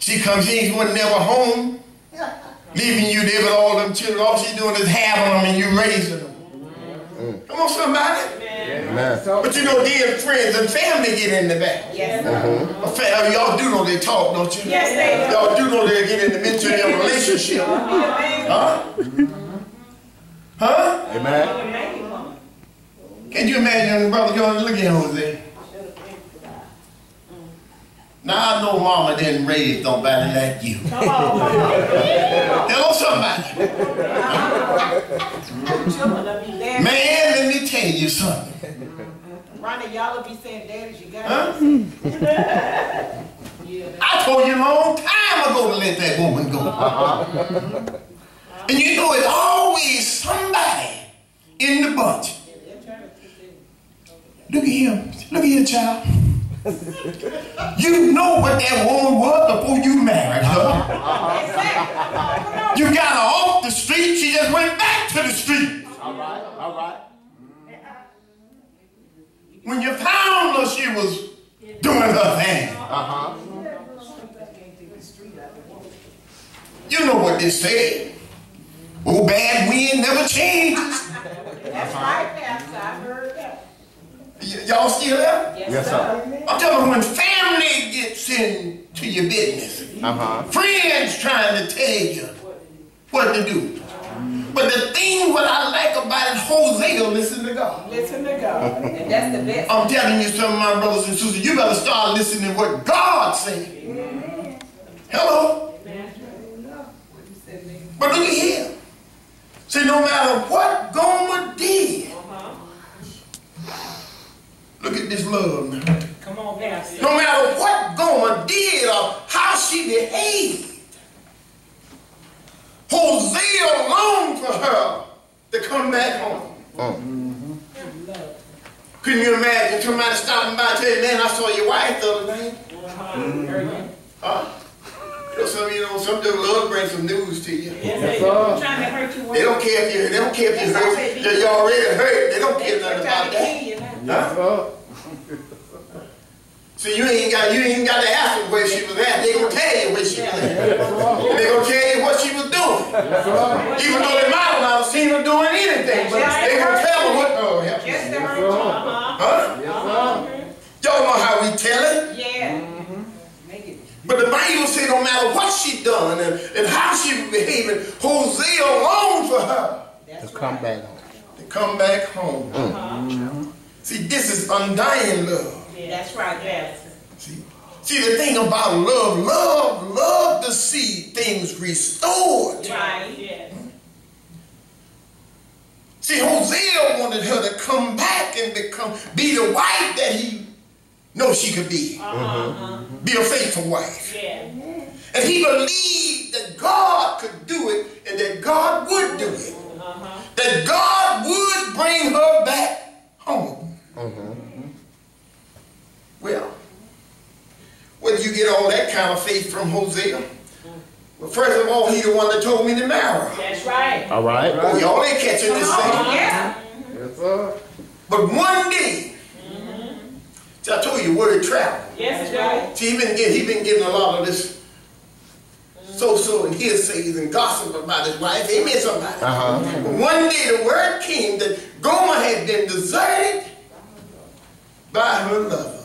She comes in, she was never home, leaving you there with all them children. All she doing is having them and you raising them. Come on, somebody. Amen. But you know, then friends and family get in the back. Yes. Y'all do know they talk, don't you? Yes, they do. Y'all do know they get in the midst of their relationship. Huh? Huh? Amen. Can you imagine, Brother John? Look at Hosea. Now I know Mama didn't raise nobody like you. Hello, somebody. Man, let me tell you something. Ronnie, y'all will be saying, Daddy, you got I told you a long time ago to let that woman go. And you know, it's always somebody in the bunch. Look at him. Look at here, child. You know what that woman was before you married her. You got her off the street, she just went back to the street. All right, all right. When you found her, she was doing her thing. You know what they say. Oh, bad wind never changes. That's right, Pastor. I heard that. Y'all still there? Yes, sir. I'm telling you, when family gets into your business, friends trying to tell you what to do. But the thing what I like about it, Hosea, listen to God. Listen to God. And that's the best. I'm telling you something, my brothers and sisters, you better start listening to what God says. Hello? But look at here. See, no matter what Gomer did, look at this love now. Come on, Pastor. No matter what Gomer did or how she behaved, Hosea longed for her to come back home. Couldn't you imagine somebody stopping by and tell you, man, I saw your wife the other night? Huh? You know, some people love to bring some news to you. Yes, trying to hurt you. They don't care if you hurt. You're already hurt. They don't care nothing about that. Huh? So you ain't got to ask them where she was at. They gonna tell you where she was at. They gonna tell you what she was doing. Even though they might not have seen her doing anything, but they gonna tell her what. Oh, help me. Huh? Y'all know how we tell it. Yeah. But the Bible says no matter what she done and how she was behaving, Hosea longed for her to come back home. To come back home. See, this is undying love. Yeah, that's right, yes. See, the thing about love to see things restored. Right, yes. See, Hosea wanted her to come back and be the wife that he knows she could be. Be a faithful wife. Yeah. And he believed that God could do it and that God would do it. That God would bring her back home. Well, where did you get all that kind of faith from, Hosea? Well, first of all, he the one that told me to marry her. That's right. All right. Oh, y'all ain't catching this thing. Yeah. Yes, sir. But one day, see, I told you word travel. Yes, it's right. See, he been getting a lot of this so and hearsays and gossip about his wife. Amen, somebody. But one day the word came that Gomer had been deserted by her lovers.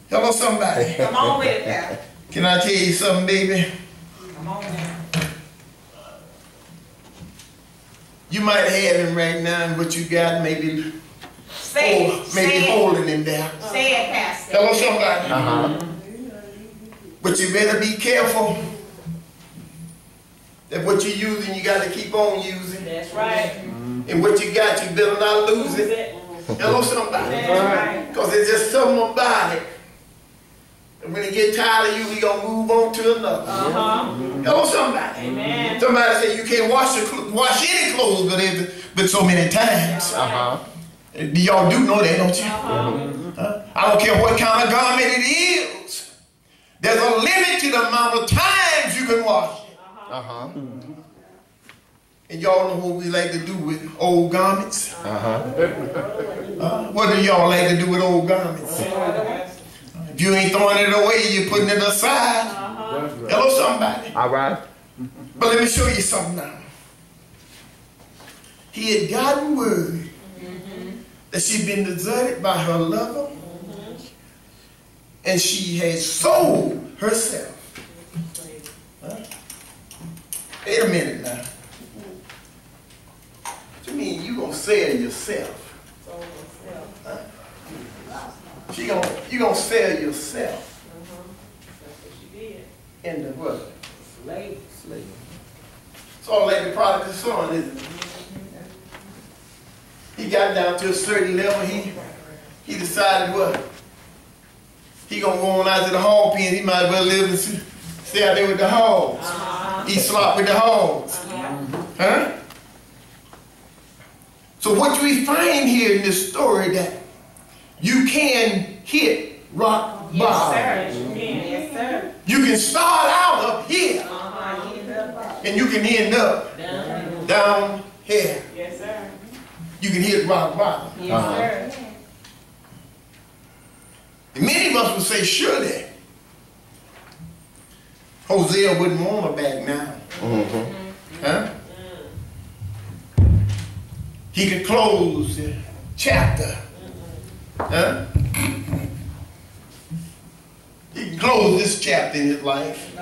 Hello, somebody. Come on with it, Pastor. Can I tell you something, baby? Come on now. You might have him right now, but you got maybe Say holding him there. Say it, Pastor. Hello, somebody. But you better be careful that what you're using, you got to keep on using. That's right. And what you got, you better not lose it. Hello, somebody. Because there's just something about it. And when he get tired of you, he going to move on to another. Hello, somebody. Amen. Somebody say you can't wash any clothes but so many times. Y'all do know that, don't you? I don't care what kind of garment it is. There's a limit to the amount of times you can wash it. And y'all know what we like to do with old garments? What do y'all like to do with old garments? If you ain't throwing it away, you're putting it aside. Hello, somebody. All right. But let me show you something now. He had gotten word that she'd been deserted by her lover, and she had sold herself. Huh? Wait a minute now. What you mean you gonna sell yourself? Huh? You gonna sell yourself? That's what she did. Into what? Slave. Sort of like the prodigal son, isn't it? He got down to a certain level. He decided what? He gonna go on out to the hog pen. He might as well live and stay out there with the hogs. Eat slop with the hogs. Huh? So what we find here in this story that you can hit rock bottom. Yes, sir. Yes, sir. You can start out up here, and you can end up down here. Yes, sir. You can hit rock bottom. Yes, sir. And many of us would say, surely Hosea wouldn't want her back now. Huh? He could close the chapter. Huh? He can close this chapter in his life.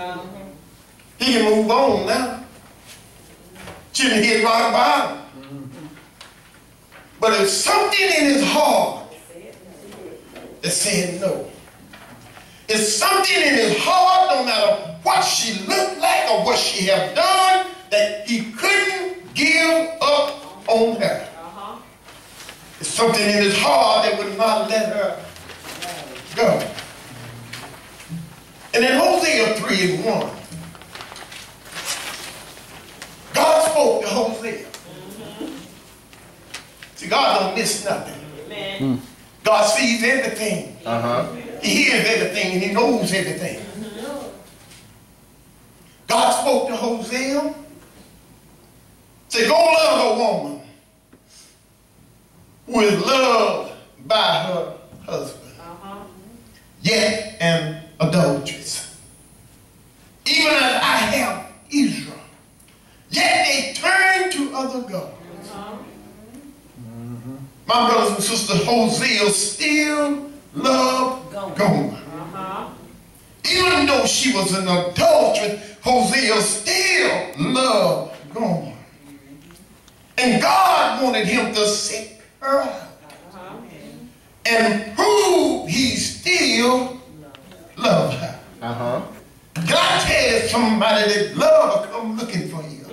He can move on now. Shouldn't hit rock bottom. But there's something in his heart that said no. It's something in his heart, no matter what she looked like or what she have done, that he couldn't give up on her. It's something in his heart that would not let her go. And in Hosea 3:1, God spoke to Hosea. See, God don't miss nothing. Amen. God sees everything. He hears everything and he knows everything. God spoke to Hosea. Said, go love a woman who is loved by her husband, yet an adulteress. Even as I have Israel, yet they turn to other gods. My brothers and sisters, Hosea still loved Gomer. Even though she was an adulteress, Hosea still loved Gomer. And God wanted him to seek her out and prove he still loved her. Can I tell somebody that love will come looking for you?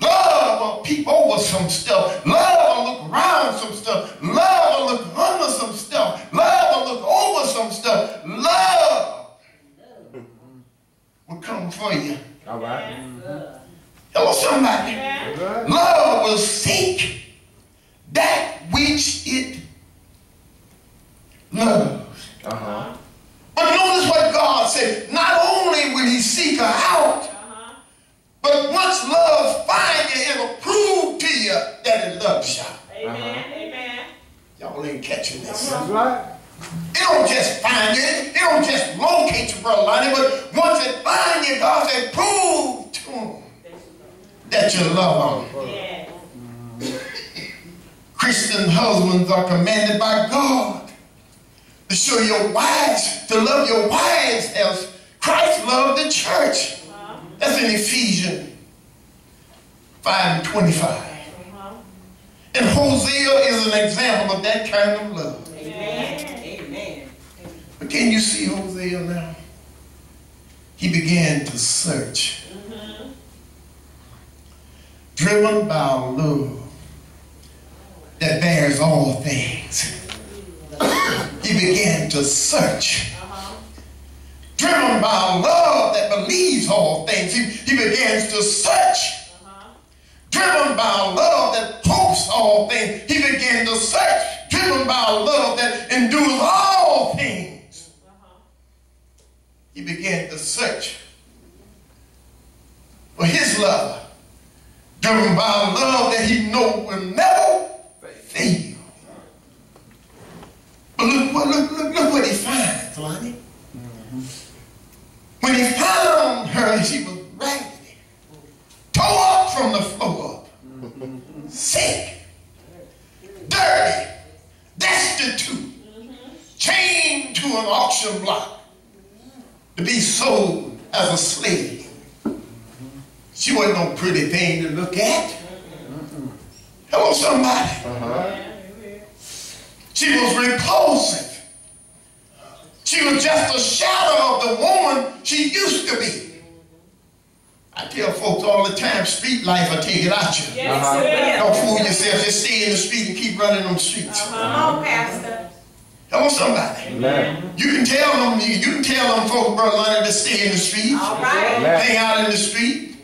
Love will peep over some stuff. Love will look around some stuff. Love will look under some stuff. Love will look over some stuff. Love will come for you. All right. Hello, somebody. Love will seek that which it loves. But notice what God said. Not only will he seek her out, but once love finds you, it'll prove to you that it loves you. Amen. Amen. Y'all ain't catching this. That's right. It don't just find you. It don't just locate you, Brother Lonnie. But once it finds you, God said, prove to him that you love him. Yes. Christian husbands are commanded by God to show your wives, to love your wives as Christ loved the church. That's in Ephesians 5:25. And Hosea is an example of that kind of love. Amen. But can you see Hosea now? He began to search. Driven by a love that bears all things. He began to search. Driven by a love that believes all things. He begins to search. Driven by a love that hopes all things. He began to search. Driven by a love that endures all things. He began to search for his love. Driven by a love that he knows will never fail. But look look what he finds, Lonnie. When he found her, she was raggedy, tore up from the floor up, sick, dirty, destitute, chained to an auction block to be sold as a slave. She wasn't no pretty thing to look at. Hello, somebody. She was repulsive. She was just a shadow of the woman she used to be. I tell folks all the time, street life will take it out you. Don't fool yourself. Just stay in the street and keep running them streets. Come on, Pastor. Hello, somebody. Amen. You can tell them folks, Brother Leonard, to stay in the streets. All right. Hang out in the street.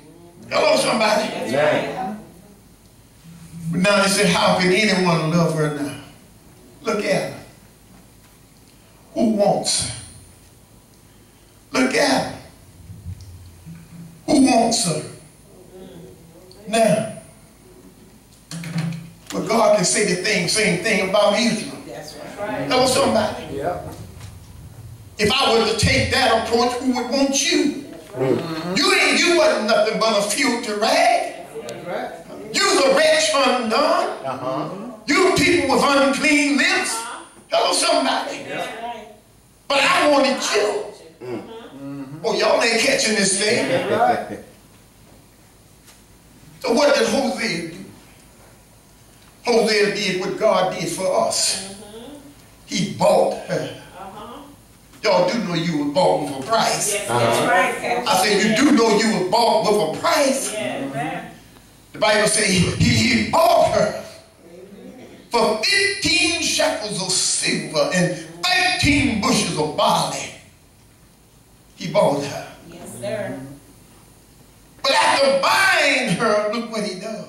Hello, somebody. Amen. But now they say, how can anyone love her now? Look at her. Who wants her? Look at her. Who wants her? Now, but God can say the same thing about Israel. That's right. Hello, somebody. Yeah. If I were to take that approach, who would want you? You wasn't nothing but a filthy rag. You was a wretch undone. You people with unclean lips. Hello, somebody. But I wanted you. Oh, y'all ain't catching this thing. So what did Hosea do? Hosea did what God did for us. He bought her. Y'all do know you were bought with a price. I said you do know you were bought with a price. The Bible says he bought her for 15 shekels of silver and 13 bushels of barley. He bought her. Yes, sir. But after buying her, look what he does.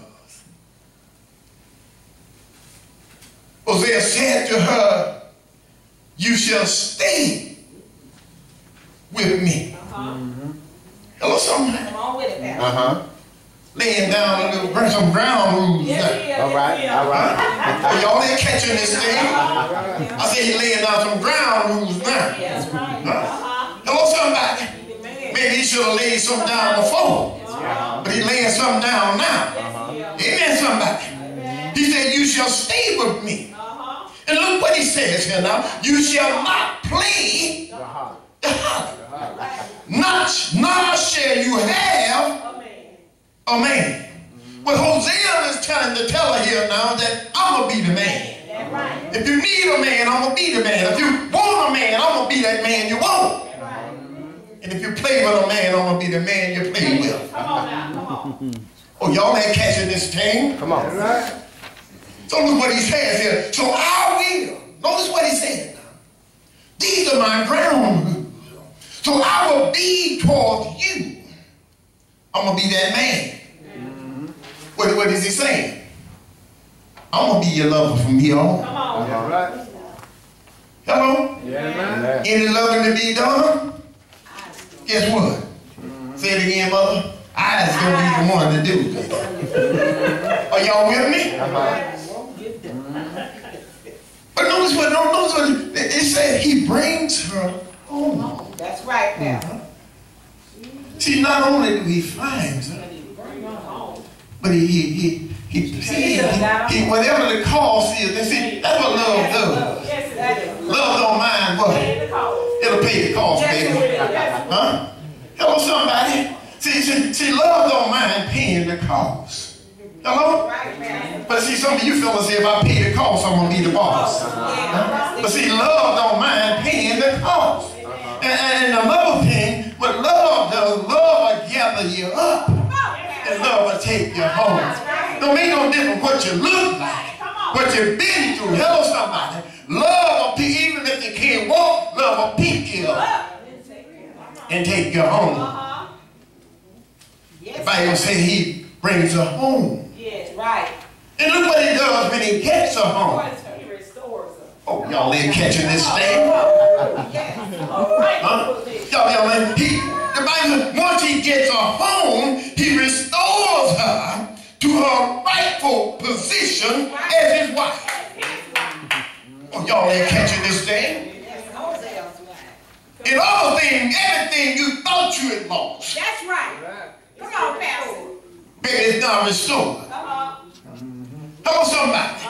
Hosea said to her, you shall stay with me. Hello, somebody. Come on with it, Pastor. Laying down some ground rules. All right. Oh, y'all ain't catching this thing. I say he's laying down some ground rules now. That's right. Hello, somebody. Maybe he should have laid some down before. But he's laying some down now. Amen, somebody. He said, you shall stay with me. And look what he says here now. You shall not play the harlot. Nor shall you have a man. Well, Hosea is trying to tell her here now that I'm going to be the man. If you need a man, I'm going to be the man. If you want a man, I'm going to be that man you want. And if you play with a man, I'm going to be the man you play with. Come on now. Come on. Oh, y'all ain't catching this thing. Come on. So look what he says here. So I will. Notice what he said now. These are my ground rules. So I will be towards you. I'm going to be that man. What is he saying? I'm going to be your lover from here on. Come on. Hello? Yeah. Any loving to be done? Guess what? Say it again, mother. I's going to be the one to do it. Are y'all with me? But notice what it said. He brings her home. That's right, Pastor. See, not only do he find her, but he whatever the cost is, they see, that's what love does. Love don't mind what? It'll pay the cost, baby. Huh? Hello, somebody. See, love don't mind paying the cost. Hello? But see, some of you fellas say, if I pay the cost, I'm going to be the boss. But see, love don't mind paying the cost. And another thing, what love does, love will gather you up. And love will take you home. Don't make no difference what you look like, what you've been through. Hello, somebody. Love will, even if you can't walk, love will pick you up and take you home. The Bible says he brings her home. Yes, right. And look what he does when he gets her home. He restores her. Oh, y'all ain't catching this thing. Y'all ain't. The Bible, once he gets her home, he restores her to her rightful position as his wife. Oh, Y'all ain't catching this thing. That's Hosea. In all things, everything you thought you had lost. That's right. Come on, Pastor. Baby, it's not restored. Come on. Come on, somebody.